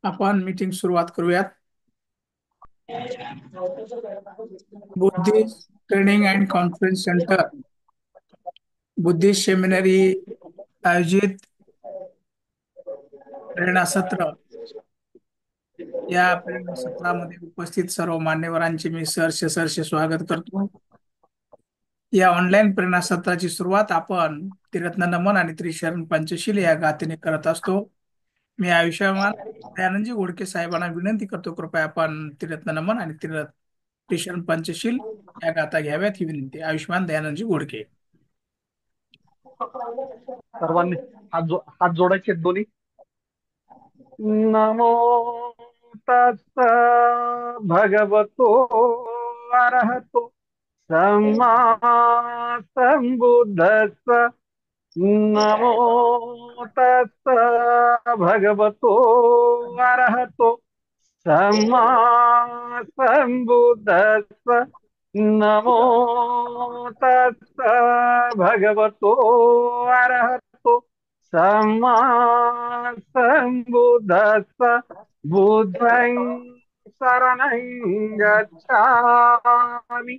आपण मीटिंग सुरुवात करूयात. Buddhist training and conference centre Buddhist seminary आयोजित प्रेरणा सत्र या प्रेरणा सत्रामध्ये उपस्थित सर्व मान्यवरांचे मी सहर्ष स्वागत करतो. या ऑनलाईन प्रेरणा सत्राची सुरुवात आपण त्रिरत्न नमन आणि त्रिशरण पंचशील या गाथेने करत असतो. मी आयुष्यमान दयानंदजी घोडके साहेबांना विनंती करतो, कृपया आपण त्रिरत्न नमन आणि त्रिशरण पंचशील या गाथा घ्याव्यात ही विनंती. आयुष्यमान दयानंदजी घोडके. सर्वांनी हात जोडायचे दोन्ही. नमो तस्स भगवतो अरहतो सम्मा संबुद्धस्स. नमो तस्स भगवतो अरहतो सम्मा संबुद्धस्स. नमो तस्स भगवतो अरहतो सम्मा संबुद्धस्स. बुद्धं शरणं गच्छामि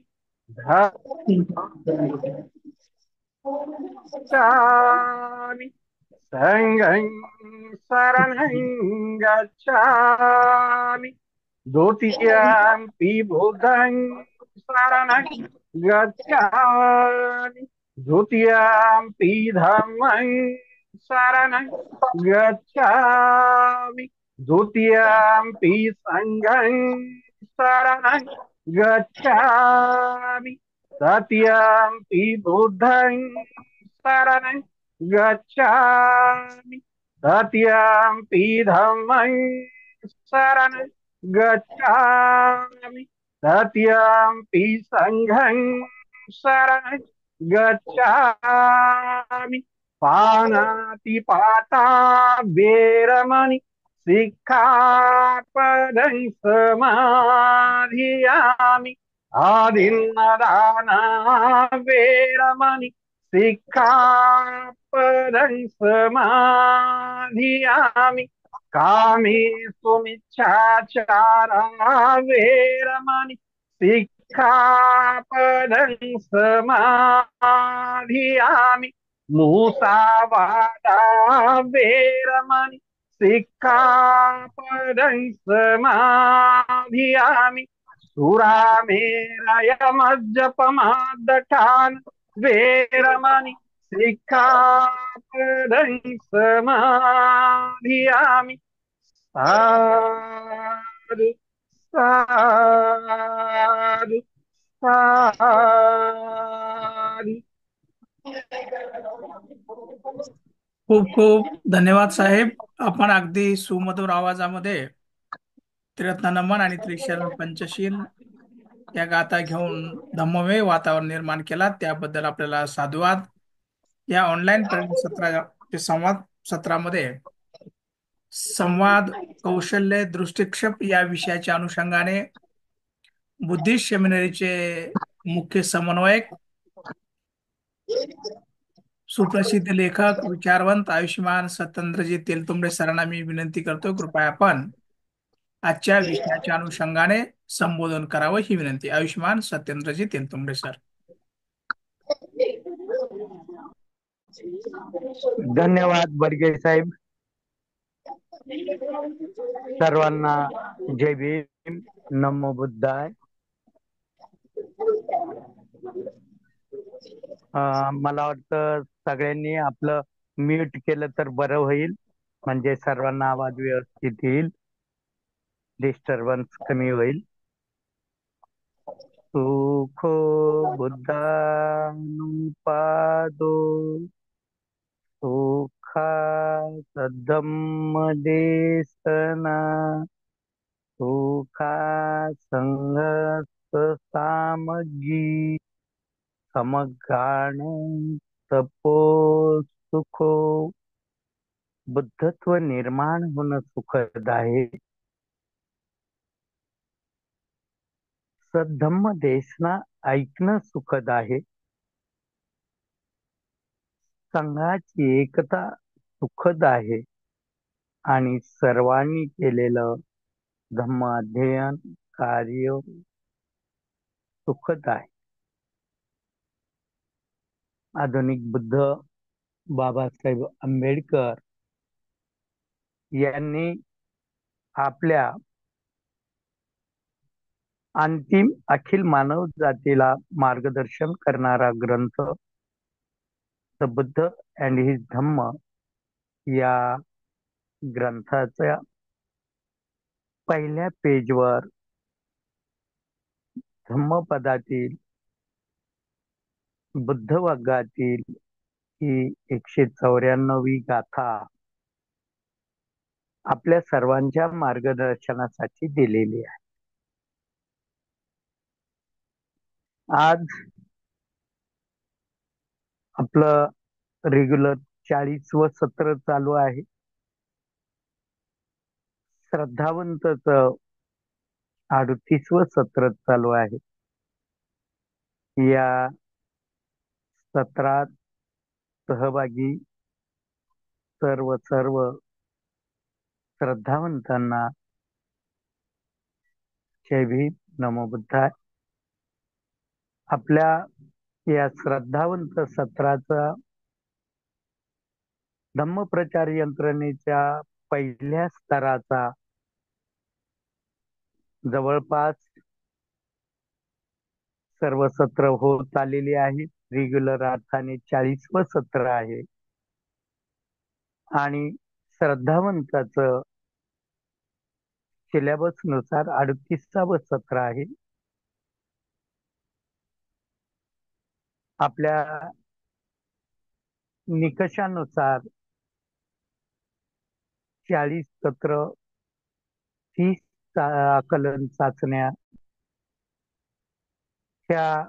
गच्छामि संघं शरणं गच्छामि. द्वितीयंपि बुद्धं शरणं गच्छामि. द्वितीयंपि धम्मं शरणं गच्छामि. द्वितीयंपि संघं शरणं गच्छामि. तृतीयंपि बुद्धं शरणं गच्छामि. तृतीयंपि धम्मं शरणं गच्छामि. तृतीयंपि संघं शरणं गच्छामि. पानातिपाता वेरमणि सिक्खापदं समाधियामि. आदिन्नदाना वेरमणि सिक्खापदं समाधियामि. कामेषु मिच्छाचारा वेरमणि सिक्खापदं समाधियामि. मुसावादा वेरमणि सिक्खापदं समाधियामि. सुरामेरयमज्जपमादठान् वेरमणि सिक्खापदं समाधियामि. साधु साधु साधु. खूप खूप धन्यवाद साहेब. आपण अगदी सुमधुर आवाजामध्ये त्रिरत्न नमन आणि त्रिशरण पंचशील या गाथा घेऊन धम्ममय वातावरण निर्माण केला, त्याबद्दल आपल्याला साधुवाद. या ऑनलाईन प्रेरणा संवाद सत्रामध्ये संवाद कौशल्य दृष्टिक्षेप या विषयाच्या अनुषंगाने बुद्धिस्ट सेमिनरीचे मुख्य समन्वयक, सुप्रसिद्ध लेखक, विचारवंत आयुष्यमान सत्येंद्रजी तेलतुंबडे सरांना मी विनंती करतो, कृपया आपण आजच्या विषयाच्या अनुषंगाने संबोधन करावं ही विनंती. आयुष्यमान सत्येंद्रजी तेलतुंबडे सर. धन्यवाद बर्गे साहेब. सर्वांना जय भीम, नमो बुद्धाय. मला वाटतं सगळ्यांनी आपलं म्यूट केलं तर बरं होईल, म्हणजे सर्वांना आवाज व्यवस्थित येईल, डिस्टर्बन्स कमी होईल. सुखो बुद्धानुपादो सुखा धम्म देशना सुखा संघ सामगी समगान तपो सुखो. बुद्धत्व निर्माण होणं सुखद आहे. सद्धम्म देशना ऐकणं सुखद आहे. संघाची एकता सुखद आहे आणि सर्वांनी केलेलं धम्म अध्ययन कार्य सुखद आहे. आधुनिक बुद्ध बाबासाहेब आंबेडकर यांनी आपल्या अंतिम अखिल मानव जातीला मार्गदर्शन करणारा ग्रंथ द बुद्ध अँड हिज धम्म या ग्रंथाच्या पहिल्या पेजवर धम्मपदातील बुद्ध वर्गातील ही 194वी गाथा आपल्या सर्वांच्या मार्गदर्शनासाठी दिलेली आहे. आज आपलं रेग्युलर 40व सत्र चालू आहे. श्रद्धावंतच 38व सत्र चालू आहे. या सत्रात सहभागी सर्व श्रद्धावंतांना जय भीम, नमो बुद्धाय. आपल्या या श्रद्धावंत सत्राचा धम्मप्रचार यंत्रणेच्या पहिल्या स्तराचा जवळपास सर्व सत्र होत आलेली आहेत. रेग्युलर अर्थाने 40व सत्र आहे आणि श्रद्धावंताचं सिलेबस नुसार 38व सत्र आहे. आपल्या निकषानुसार 40 सत्र 30 आकलन चाचण्या ह्या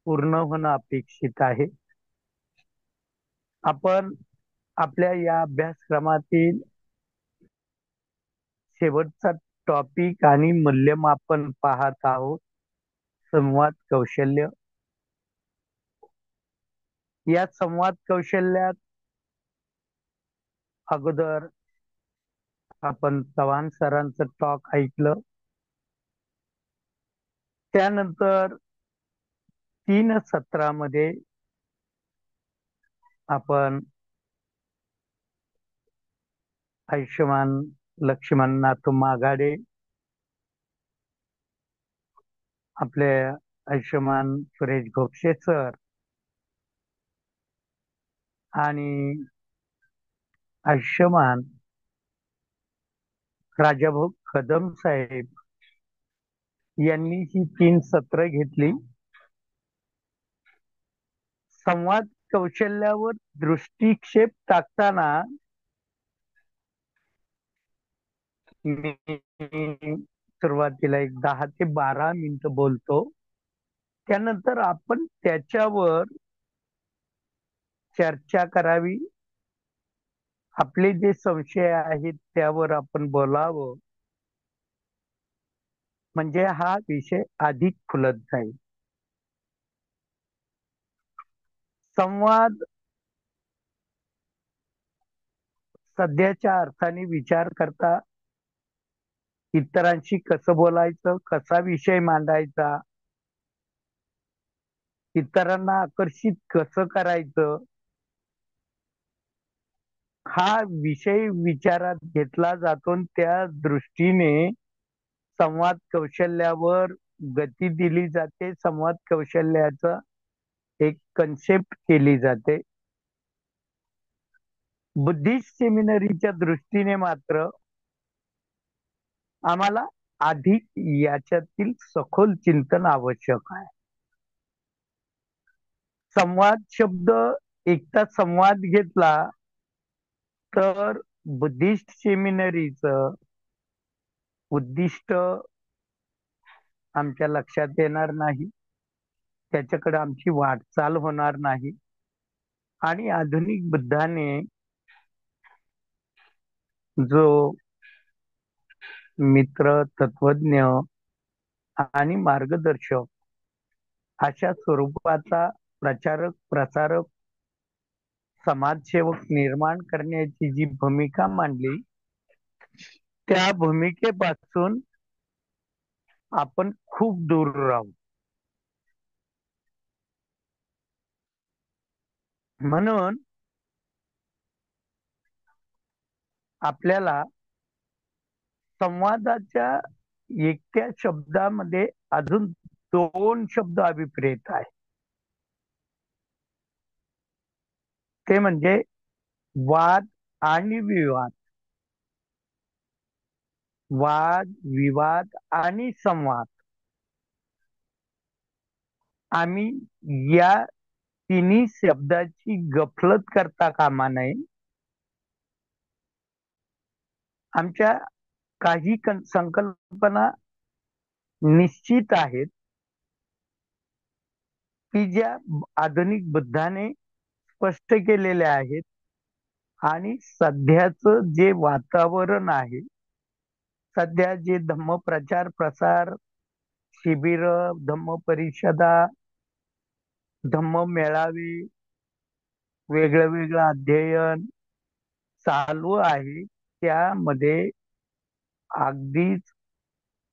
पूर्ण होणं अपेक्षित आहे. आपण आपल्या या अभ्यासक्रमातील शेवटचा टॉपिक आणि मूल्यमापन पाहत आहोत. संवाद कौशल्य. या संवाद कौशल्यात अगोदर आपण चव्हाण सरांचं टॉक ऐकलं. त्यानंतर 3 सत्रामध्ये आपण आयुष्यमान लक्ष्मणनाथ मागाडे, आपले आयुष्यमान सुरेश घोगशे सर आणि आयुष्यमान राजाभाऊ कदम साहेब यांनी ही 3 सत्र घेतली. संवाद कौशल्यावर दृष्टिक्षेप टाकताना मी सुरुवातीला एक 10 ते 12 मिनिटं बोलतो. त्यानंतर आपण त्याच्यावर चर्चा करावी. आपले जे संशय आहेत त्यावर आपण बोलावं, म्हणजे हा विषय अधिक खुलत जाईल. संवाद सध्याच्या अर्थाने विचार करता इतरांशी कसं बोलायचं, कसा विषय मांडायचा, इतरांना आकर्षित कसं करायचं, हा विषय विचारात घेतला जातो. त्या दृष्टीने संवाद कौशल्यावर गती दिली जाते. संवाद कौशल्याचा एक कन्सेप्ट केली जाते. बुद्धिस्ट सेमिनरीच्या दृष्टीने मात्र आम्हाला अधिक याच्यातील सखोल चिंतन आवश्यक आहे. संवाद शब्द एकदा संवाद घेतला तर बुद्धिस्ट सेमिनरीचं उद्दिष्ट आमच्या लक्षात येणार नाही, त्याच्याकडे आमची वाटचाल होणार नाही. आणि आधुनिक बुद्धाने जो मित्र तत्वज्ञ आणि मार्गदर्शक अशा स्वरूपाचा प्रचारक प्रसारक समाजसेवक निर्माण करण्याची जी भूमिका मांडली त्या भूमिकेपासून आपण खूप दूर राहू. म्हणून आपल्याला संवादाच्या एकट्या शब्दामध्ये अजून दोन शब्द अभिप्रेत आहे. ते म्हणजे वाद आणि विवाद. वाद विवाद आणि संवाद. आम्ही या तिन्ही शब्दाची गफलत करता कामा नये. आमच्या काही संकल्पना निश्चित आहेत की ज्या आधुनिक बुद्धाने स्पष्ट केलेल्या आहेत आणि सध्याचं जे वातावरण आहे, सध्या जे धम्म प्रचार प्रसार शिबिर, धम्म परिषदा, धम्म मेळावे, वेगळं वेगळं अध्ययन चालू आहे, त्यामध्ये अगदीच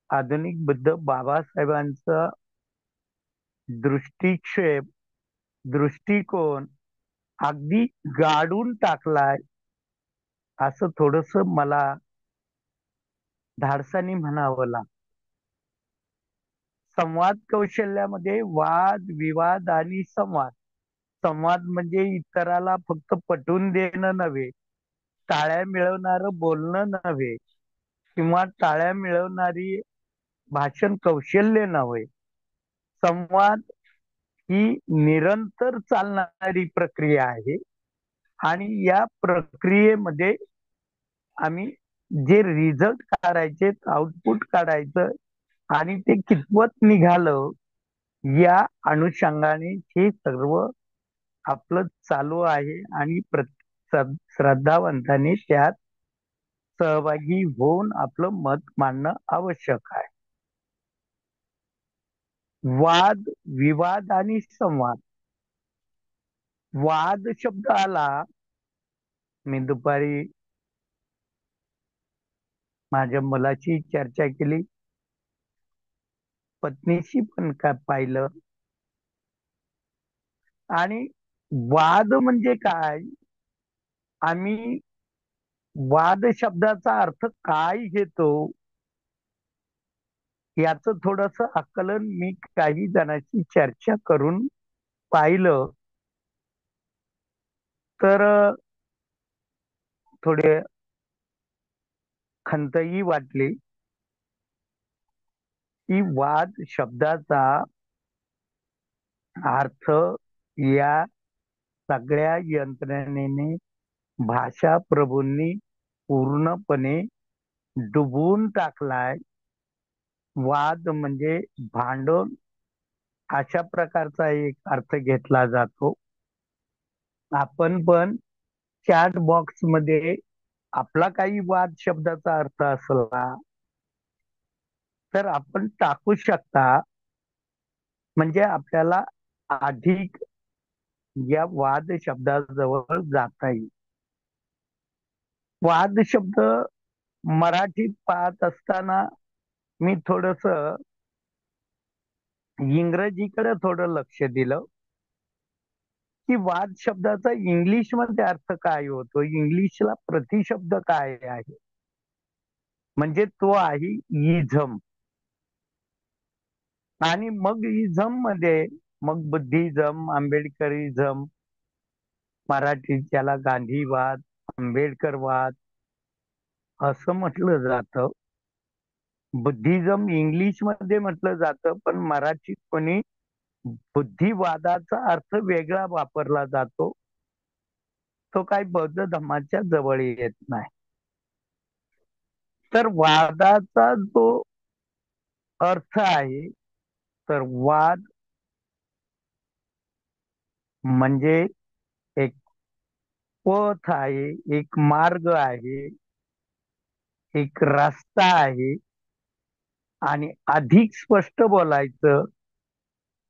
आधुनिक बुद्ध बाबासाहेबांचा दृष्टिक्षेप दृष्टिकोन अगदी गाडून टाकलाय असं थोडस मला धाडसानी म्हणावं लागतं. संवाद कौशल्यामध्ये वाद विवाद आणि संवाद. संवाद म्हणजे इतराला फक्त पटवून देणं नव्हे, टाळ्या मिळवणारं बोलणं नव्हे, किंवा टाळ्या मिळवणारी भाषण कौशल्य नव्हे. संवाद ही निरंतर चालणारी प्रक्रिया आहे आणि या प्रक्रियेमध्ये आम्ही जे रिझल्ट काढायचे, आउटपुट काढायचं आणि ते कितपत निघालं या अनुषंगाने हे सर्व आपलं चालू आहे आणि श्रद्धावंतांनी त्यात सहभागी होऊन आपलं मत मांडणं आवश्यक आहे. वाद विवाद आणि संवाद. वाद शब्द आला, मी दुपारी माझ्या मुलाची चर्चा केली, पत्नीशी पण का पाहिलं. आणि वाद म्हणजे काय, आम्ही वाद शब्दाचा अर्थ काय घेतो याचं थोडस आकलन मी काही जणांची चर्चा करून पाहिलं तर थोडे खंतही वाटली की वाद शब्दाचा अर्थ या सगळ्या यंत्रणेने भाषा प्रभूंनी पूर्णपणे डुबवून टाकलाय. वाद म्हणजे भांडण अशा प्रकारचा एक अर्थ घेतला जातो. आपण पण चॅट बॉक्स मध्ये आपला काही वाद शब्दाचा अर्थ असला तर आपण टाकू शकता, म्हणजे आपल्याला अधिक या वाद शब्दाजवळ जाता येईल. वाद शब्द मराठीत पाहत असताना मी थोडस इंग्रजीकडे थोडं लक्ष दिलं की वाद शब्दाचा इंग्लिश मध्ये अर्थ काय होतो, इंग्लिशला प्रतिशब्द काय आहे, म्हणजे तो आहे इझम. आणि मग इझम मध्ये मग बुद्धिझम, आंबेडकरिझम, मराठीत त्याला गांधीवाद, आंबेडकरवाद असं म्हटलं जातं. बुद्धिझम इंग्लिश मध्ये म्हटलं जातं, पण मराठीत कोणी बुद्धिवादाचा अर्थ वेगळा वापरला जातो, तो काही बौद्ध धर्माच्या जवळ येत नाही. तर वादाचा जो अर्थ आहे, तर वाद म्हणजे एक पथ आहे, एक मार्ग आहे, एक रस्ता आहे आणि अधिक स्पष्ट बोलायचं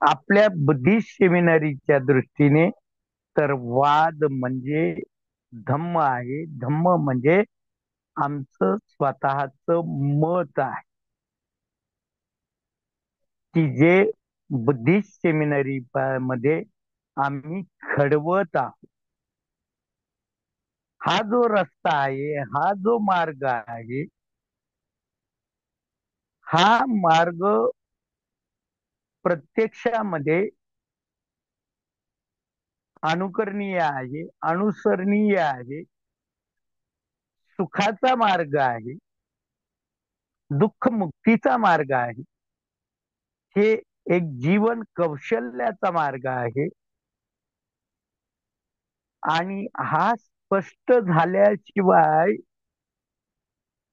आपल्या बुद्धिस्ट सेमिनरीच्या दृष्टीने, तर वाद म्हणजे धम्म आहे. धम्म म्हणजे आमचं स्वतःच मत आहे, की जे बुद्धिस्ट सेमिनरी मध्ये आम्ही घडवत आहोत. हा जो रस्ता आहे, हा जो मार्ग आहे, हा मार्ग प्रत्यक्षामध्ये अनुकरणीय आहे, अनुसरणीय आहे, सुखाचा मार्ग आहे, दुःख मुक्तीचा मार्ग आहे, हे एक जीवन कौशल्याचा मार्ग आहे. आणि हा स्पष्ट झाल्याशिवाय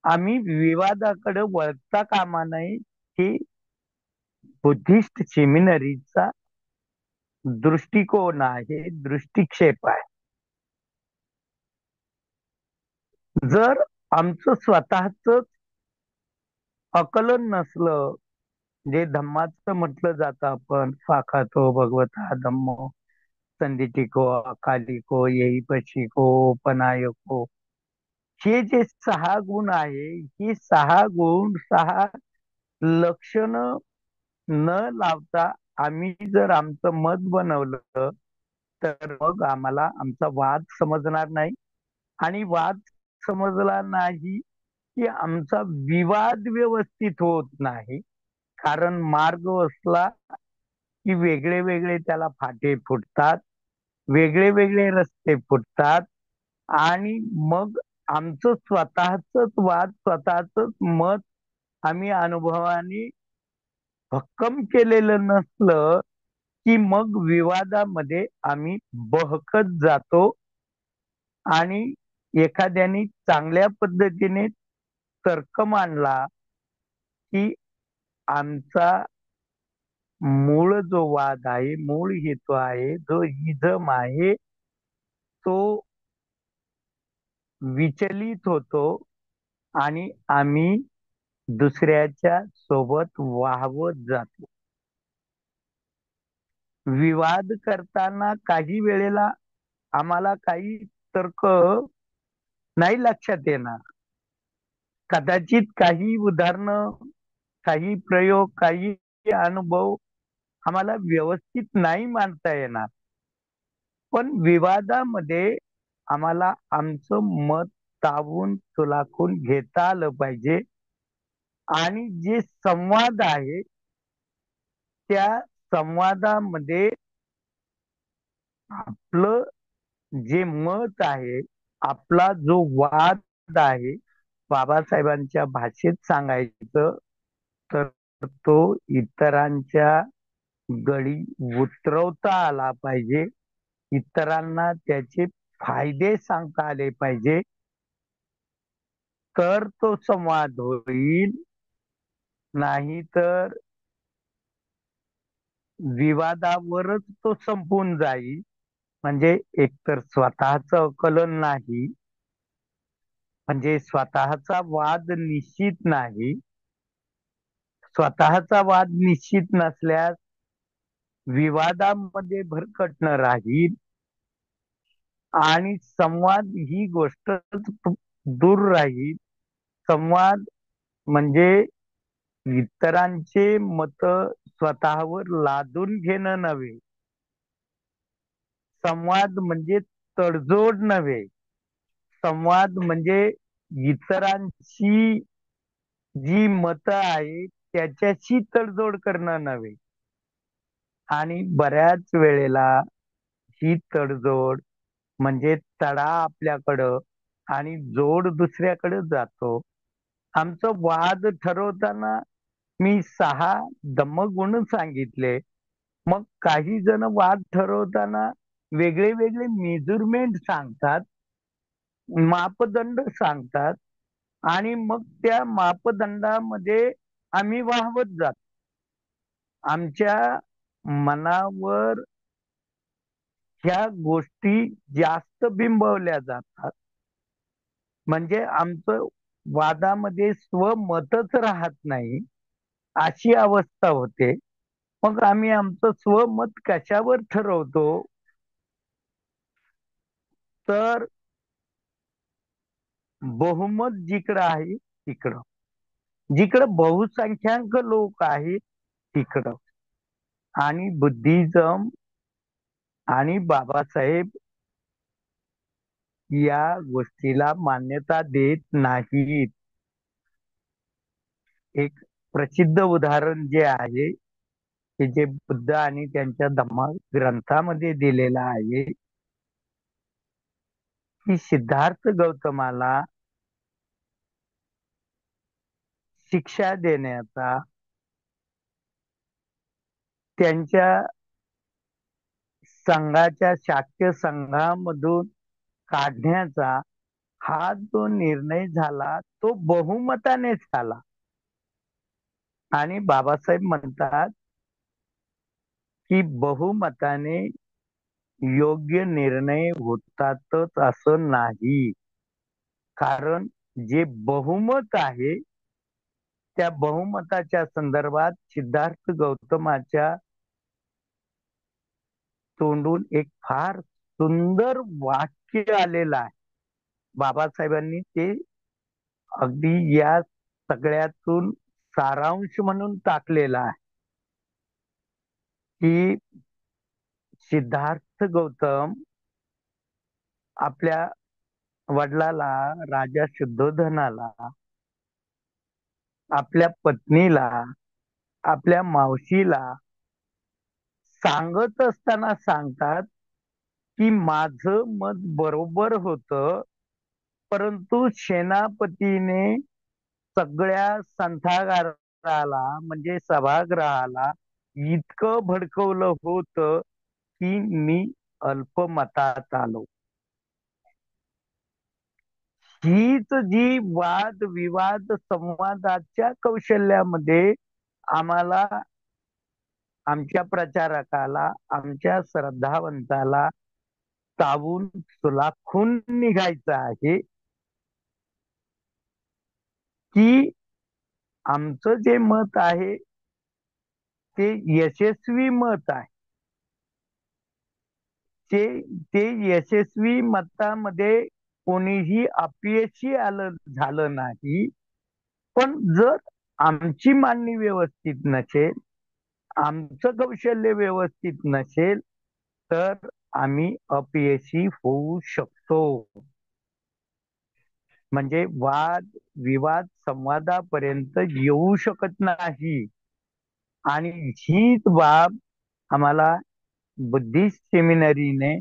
आम्ही विवादाकडे वळता कामा नये, ही बुद्धिस्ट सेमिनरीचा दृष्टिकोन आहे, दृष्टिक्षेप आहे. जर आमचं स्वतःच आकलन नसलं, जे धम्माचं म्हटलं जातं, आपण फाखातो भगवता धम्मो संदिटिको अकालिको येई पशिको पनायको, हे जे 6 गुण आहे, ही 6 गुण 6 लक्षण न लावता आम्ही जर आमचं मत बनवलं, तर मग आम्हाला आमचा वाद समजणार नाही. आणि वाद समजला नाही की आमचा विवाद व्यवस्थित होत नाही. कारण मार्ग असला की वेगळे वेगळे त्याला फाटे फुटतात, वेगळे वेगळे रस्ते फुटतात. आणि मग आमचं स्वतःच वाद, स्वतःच मत आम्ही अनुभवाने भक्कम केलेलं नसलं की मग विवादामध्ये आम्ही बहकत जातो. आणि एखाद्याने चांगल्या पद्धतीने तर्क मांडला की आमचा मूळ जो वाद आहे, मूळ हेतू आहे, जो इझम आहे, तो विचलित होतो आणि आम्ही दुसऱ्याच्या सोबत वाहवत जातो. विवाद करताना काही वेळेला आम्हाला काही तर्क नाही लक्षात येणार. कदाचित काही उदाहरणं, काही प्रयोग, काही अनुभव आम्हाला व्यवस्थित नाही मांडता येणार. पण विवादामध्ये आम्हाला आमचं मत तावून सुलाखून घेता आलं पाहिजे. आणि जे संवाद आहे, त्या संवादामध्ये आपलं जे मत आहे, आपला जो वाद आहे, बाबासाहेबांच्या भाषेत सांगायचं तर तो इतरांच्या गळी उतरवता आला पाहिजे. इतरांना त्याचे फायदे सांगता आले पाहिजे, तर तो संवाद होईल. नाही तर विवादावरच तो संपून जाईल. म्हणजे एकतर स्वतःच आकलन नाही, म्हणजे स्वतःचा वाद निश्चित नाही. स्वतःचा वाद निश्चित नसल्यास विवादामध्ये भरकटणं राहील. आणि संवाद ही गोष्टच दूर राहील. संवाद म्हणजे इतरांचे मत स्वतःवर लादून घेणं नव्हे. संवाद म्हणजे तडजोड नव्हे. संवाद म्हणजे इतरांची जी मत आहे त्याच्याशी तडजोड करणं नव्हे. आणि बऱ्याच वेळेला ही तडजोड म्हणजे तडा आपल्याकडं आणि जोड दुसऱ्याकडे जातो. आमचं वाद ठरवताना मी 6 धम्मगुण सांगितले. मग काही जण वाद ठरवताना वेगळे वेगळे मेजरमेंट सांगतात, मापदंड सांगतात. आणि मग त्या मापदंडामध्ये आम्ही वाहवत जातो. आमच्या मनावर ह्या गोष्टी जास्त बिंबवल्या जातात. म्हणजे आमचं वादामध्ये स्वमतच राहत नाही. अशी अवस्था होते. मग आम्ही आमचं स्वमत कशावर ठरवतो? तर बहुमत जिकडं आहे तिकडं, जिकडं बहुसंख्याक लोक आहेत तिकडं. आणि बुद्धिझम आणि बाबासाहेब या गोष्टीला मान्यता देत नाहीत. एक प्रसिद्ध उदाहरण जे आहे की जे बुद्ध आणि त्यांच्या धम्म ग्रंथामध्ये दिलेलं आहे की सिद्धार्थ गौतमाला शिक्षा देण्याचा, त्यांच्या संघाच्या शाक्य संघामधून काढण्याचा हा जो निर्णय झाला तो बहुमताने झाला. आणि बाबासाहेब म्हणतात की बहुमताने योग्य निर्णय होतातच असं नाही. कारण जे बहुमत आहे त्या बहुमताच्या संदर्भात सिद्धार्थ गौतमाच्या तोंडून एक फार सुंदर वाक्य आलेलं आहे. बाबासाहेबांनी ते अगदी या सगळ्यातून सारांश म्हणून टाकलेला आहे की सिद्धार्थ गौतम आपल्या वडिलाला, राजा शुद्धोधनाला, आपल्या पत्नीला, आपल्या मावशीला सांगत असताना सांगतात की माझं मत बरोबर होतं, परंतु सेनापतीने सगळ्या संथागाराला म्हणजे सभागृहाला इतकं भडकवलं होतं की मी अल्पमतात आलो. हीच जी वाद विवाद संवादाच्या कौशल्यामध्ये आम्हाला, आमच्या प्रचारकाला, आमच्या श्रद्धावंताला तावून सुलाखून निघायचं आहे की आमचं जे मत आहे ते यशस्वी मत आहे. ते यशस्वी मतामध्ये कोणीही अपयशी झालं नाही. पण जर आमची मांडणी व्यवस्थित नसेल, आमचं कौशल्य व्यवस्थित नसेल तर आम्ही अपयशी होऊ शकतो. म्हणजे वाद विवाद संवादापर्यंत येऊ शकत नाही. आणि हीच बाब आम्हाला बुद्धिस्ट सेमिनरीने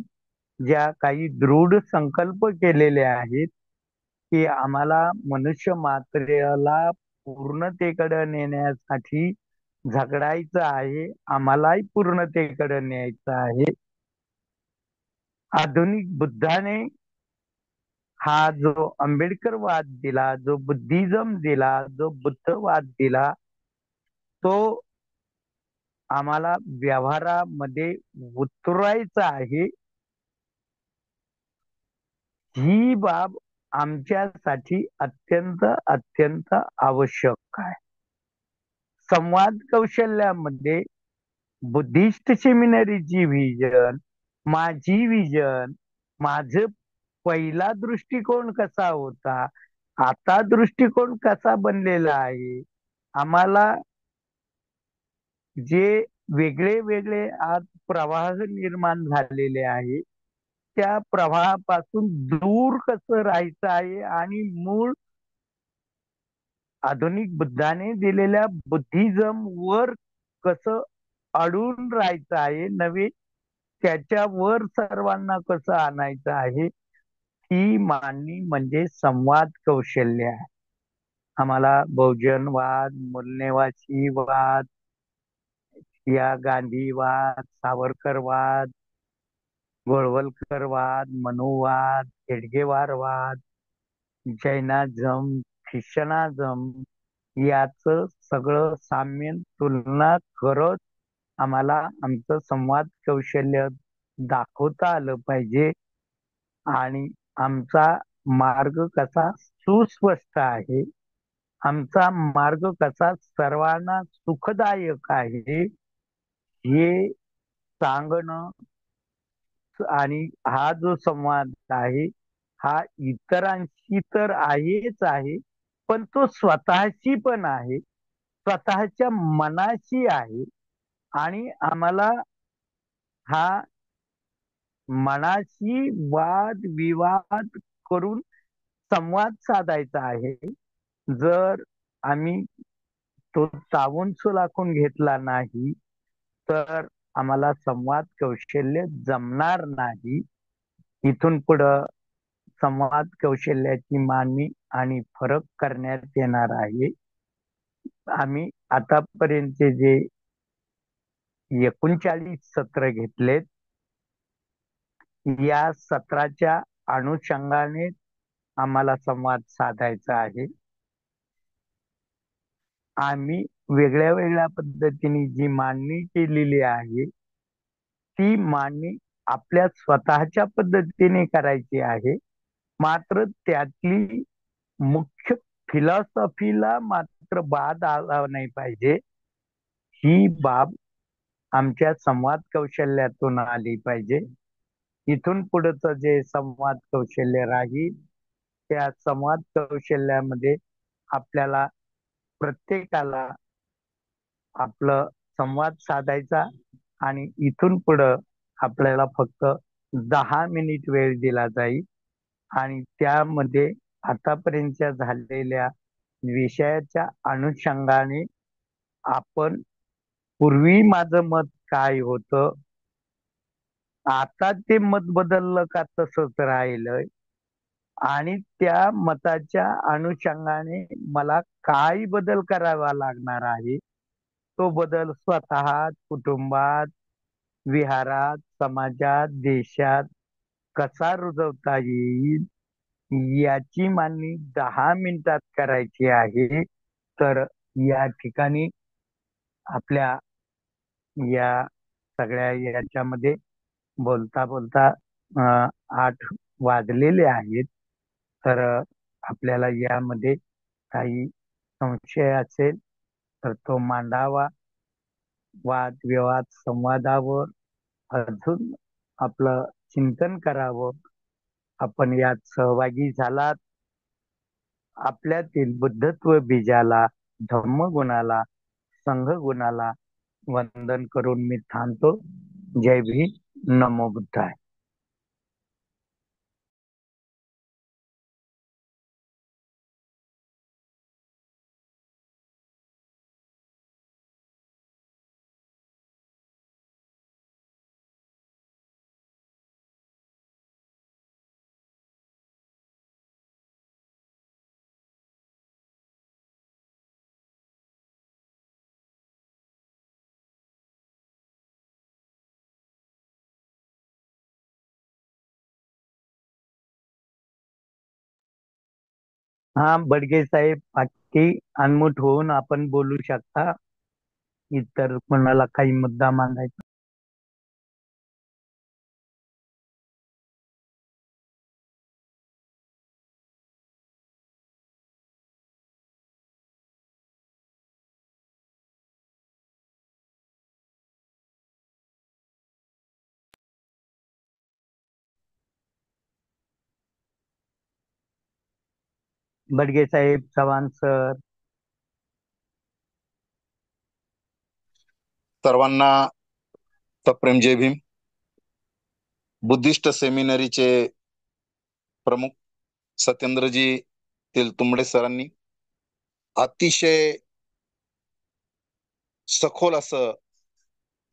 ज्या काही दृढ संकल्प केलेले आहेत की आम्हाला मनुष्य मात्रेला पूर्णतेकडे नेण्यासाठी झगडायचं आहे, आम्हालाही पूर्णतेकडे न्यायचं आहे. आधुनिक बुद्धाने हा जो आंबेडकरवाद दिला, जो बुद्धिझम दिला, जो बुद्धवाद दिला, तो आम्हाला व्यवहारामध्ये उतरायचा आहे. ही बाब आमच्यासाठी अत्यंत अत्यंत आवश्यक आहे. संवाद कौशल्यामध्ये बुद्धिस्ट सेमिनरीची व्हिजन, माझी व्हिजन, माझं पहिला दृष्टिकोन कसा होता, आता दृष्टिकोन कसा बनलेला आहे, आम्हाला जे वेगळे वेगळे आज प्रवाह निर्माण झालेले आहे त्या प्रवाहापासून दूर कसं राहायचं आहे आणि मूळ आधुनिक बुद्धाने दिलेल्या बुद्धिझम वर कसं अडून राहायचं आहे, नव्हे त्याच्यावर सर्वांना कसं आणायचं आहे, ही मांडणी म्हणजे संवाद कौशल्य आहे. आम्हाला बहुजनवाद, मूल्यवाद, या गांधीवाद, सावरकरवाद, गोळवलकरवाद, मनुवाद, हेडगेवारवाद, जैनाझम, ख्रिश्चनाझम याच सगळं साम्य तुलना करत आम्हाला आमचं संवाद कौशल्य दाखवता आलं पाहिजे. आणि आमचा मार्ग कसा सुस्पष्ट आहे आमचा मार्ग कसा सर्वांना सुखदायक आहे हे सांगणं आणि हा जो संवाद आहे हा इतरांशी तर आहेच आहे, पण तो स्वतःशी पण आहे, स्वतःच्या मनाशी आहे. आणि आम्हाला हा मनाशी वाद विवाद करून संवाद साधायचा आहे. जर आम्ही तो तावून सुलाखून घेतला नाही तर आम्हाला संवाद कौशल्य जमणार नाही. इथून पुढं संवाद कौशल्याची मांडणी आणि फरक करण्यात येणार आहे. आम्ही आतापर्यंतचे जे 39 सत्र घेतलेत, या सत्राच्या अनुषंगाने आम्हाला संवाद साधायचा आहे. आम्ही वेगळ्या वेगळ्या पद्धतीने जी मांडणी केलेली आहे ती मांडणी आपल्या स्वतःच्या पद्धतीने करायची आहे. मात्र त्यातली मुख्य फिलॉसॉफीला मात्र बाध आला नाही पाहिजे, ही बाब आमच्या संवाद कौशल्यातून आली पाहिजे. इथून पुढचं जे संवाद कौशल्य राहील त्या संवाद कौशल्यामध्ये आपल्याला प्रत्येकाला आपलं संवाद साधायचा आणि इथून पुढं आपल्याला फक्त 10 मिनिट वेळ दिला जाईल आणि त्यामध्ये आतापर्यंतच्या झालेल्या विषयाच्या अनुषंगाने आपण पूर्वी माझं मत काय होतं, आता ते मत बदललं का तसंच राहिलंय आणि त्या मताच्या अनुषंगाने मला काय बदल करावा लागणार आहे, तो बदल स्वतः, कुटुंबात, विहारात, समाजात, देशात कसा रुजवता येईल याची मांडणी 10 मिनिटात करायची आहे. तर या ठिकाणी आपल्या या सगळ्या याच्यामध्ये बोलता बोलता 8 वाजलेले आहेत. तर आपल्याला यामध्ये काही संशय असेल तर तो मांडावा. वाद विवाद संवादावर अजून आपलं चिंतन करावं. आपण यात सहभागी झालात, आपल्यातील बुद्धत्व बीजाला, धम्म गुणाला, संघ गुणाला वंदन करून मी थांबतो. जय भीम, नमो बुद्धाय. हा बडगे साहेब, बाकी अनमुट होऊन आपण बोलू शकता. इतर कोणाला काही मुद्दा मांडायचा. बडगे साहेब, चव्हाण सर. सर्वांना सप्रेम जय भीम. बुद्धिस्ट सेमिनरीचे प्रमुख सत्येंद्रजी तेलतुंबडे सरांनी अतिशय सखोल असं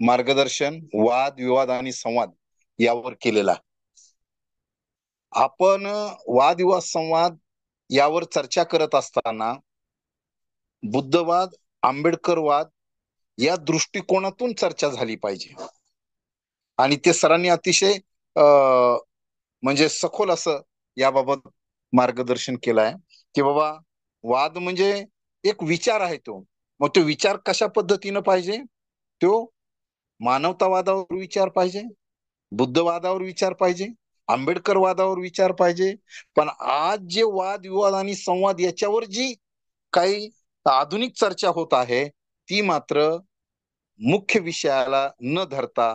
मार्गदर्शन वाद विवाद आणि संवाद यावर केलेला. आपण वादविवाद संवाद यावर चर्चा करत असताना बुद्धवाद, आंबेडकरवाद या दृष्टिकोनातून चर्चा झाली पाहिजे. आणि ते सरांनी अतिशय म्हणजे सखोल असं याबाबत मार्गदर्शन केलं आहे की बाबा वाद म्हणजे एक विचार आहे तो. मग तो विचार कशा पद्धतीनं पाहिजे, तो मानवतावादावर विचार पाहिजे, बुद्धवादावर विचार पाहिजे, आंबेडकरवादावर विचार पाहिजे. पण आज जे वाद विवाद आणि संवाद याच्यावर जी काही आधुनिक चर्चा होत आहे ती मात्र मुख्य विषयाला न धरता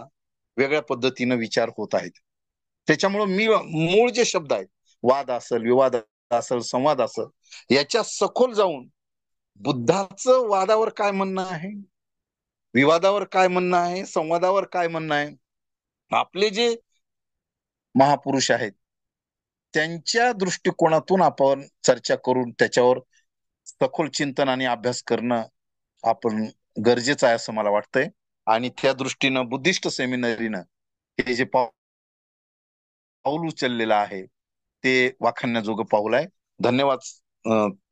वेगळ्या पद्धतीनं विचार होत आहेत. त्याच्यामुळं मी मूळ जे शब्द आहेत, वाद असेल, विवाद असेल, संवाद असेल, याच्या सखोल जाऊन बुद्धाचं वादावर काय म्हणणं आहे, विवादावर काय म्हणणं आहे, संवादावर काय म्हणणं आहे, आपले जे महापुरुष आहेत त्यांच्या दृष्टिकोनातून आपण चर्चा करून त्याच्यावर सखोल चिंतन आणि अभ्यास करणं आपण गरजेचं आहे असं मला वाटतंय. आणि त्या दृष्टीनं बुद्धिस्ट सेमिनरीनं हे जे पाऊल उचललेलं आहे ते वाखाणण्याजोगं पाऊल आहे. धन्यवाद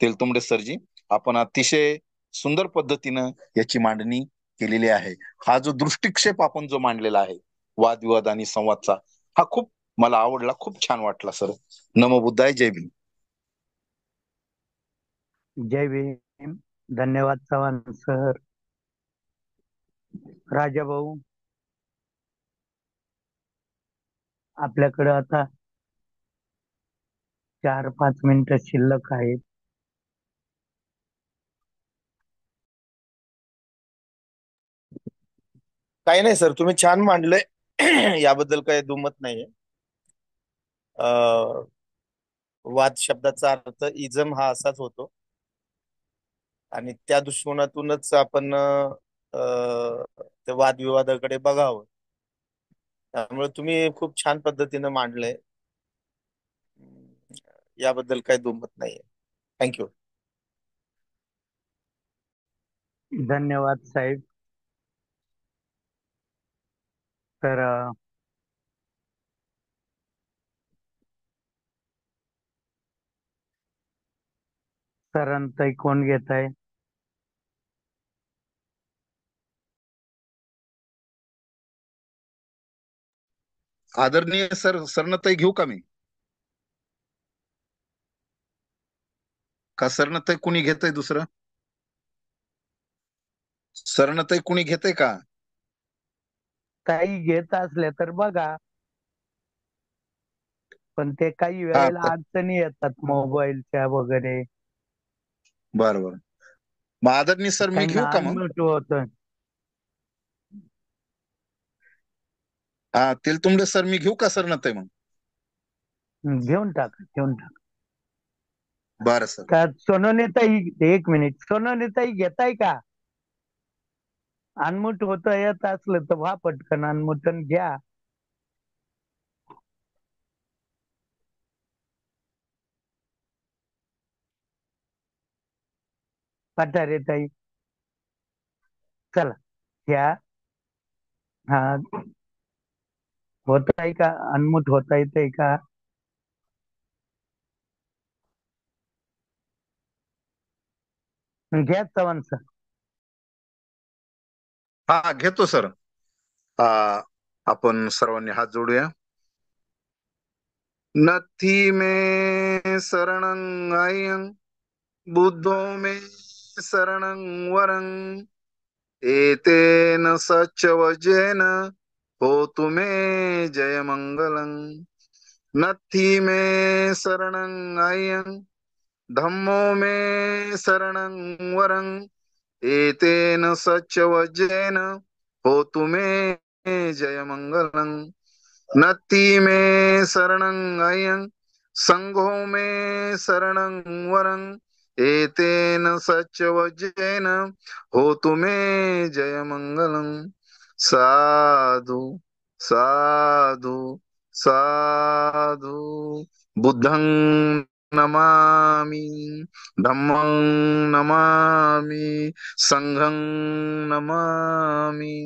तेलतुंबडे सरजी, आपण अतिशय सुंदर पद्धतीनं याची मांडणी केलेली आहे. हा जो दृष्टिक्षेप आपण जो मांडलेला आहे वादविवाद आणि संवादचा, हा खूप मला आवडला, खूप छान वाटला सर. नमो बुद्धाय, जय भीम. जय भीम. धन्यवाद चव्हाण सर. राजा भाऊ, आपल्याकडे आता 4-5 मिनिटं शिल्लक आहेत. काही नाही सर, तुम्ही छान मांडलंय याबद्दल काही दुमत नाहीये. वाद शब्दाचा अर्थ इजम हा असाच होतो आणि त्या दृष्टिकोनातूनच आपण ते वादविवादाकडे बघावं. त्यामुळे तुम्ही खूप छान पद्धतीनं मांडलंय, याबद्दल काही दुमत नाहीये. थँक्यू. धन्यवाद साहेब. तर सरांताई कोण घेत आहे? आदरणीय सर, सरनताई घेऊ का मी, का सरनताई कुणी घेतय दुसरं? सरनताई कुणी घेतय का? काही घेत असल्या तर बघा, पण ते काही हा, वेळेला अडचणी येतात मोबाईलच्या वगैरे. बरं बरं. मग आदरणीय सर मी काही घेऊ का मग? अनम्यूट होत. हा, तेलतुंबडे सर मी घेऊ का सरनताई मग? घेऊन टाका, घेऊन टाका. बरं सर. का सोनोनीताई, 1 मिनिट, सोनोनीताई घेताय का? अनम्यूट होत येत असलं तर व्हा पटकन अनम्यूटन घ्या. पठारे ताई, चला घ्या. हा, होत आहे का? अनम्यूट होता येतंय का? घ्या चव्हाण सर. हा, घेतो सर. आपण सर्वांनी हात जोडूया. नथी मे शरणं अयं बुद्धो मे शरणं वरं एतेन सच्चवजेन होतु मे जय मंगलं. नथी मे शरणं अयं धम्मो मे शरणं वरं एतेन सच्चवजेन होतु मे जय मंगलं. नत्थी मे शरणं अयं संघो मे शरणं वरं एतेन सच्चवजेन होतु मे जय मंगलं. साधु साधु साधु. बुद्धं नमामि, धम्मं नमामि, संघं नमामि.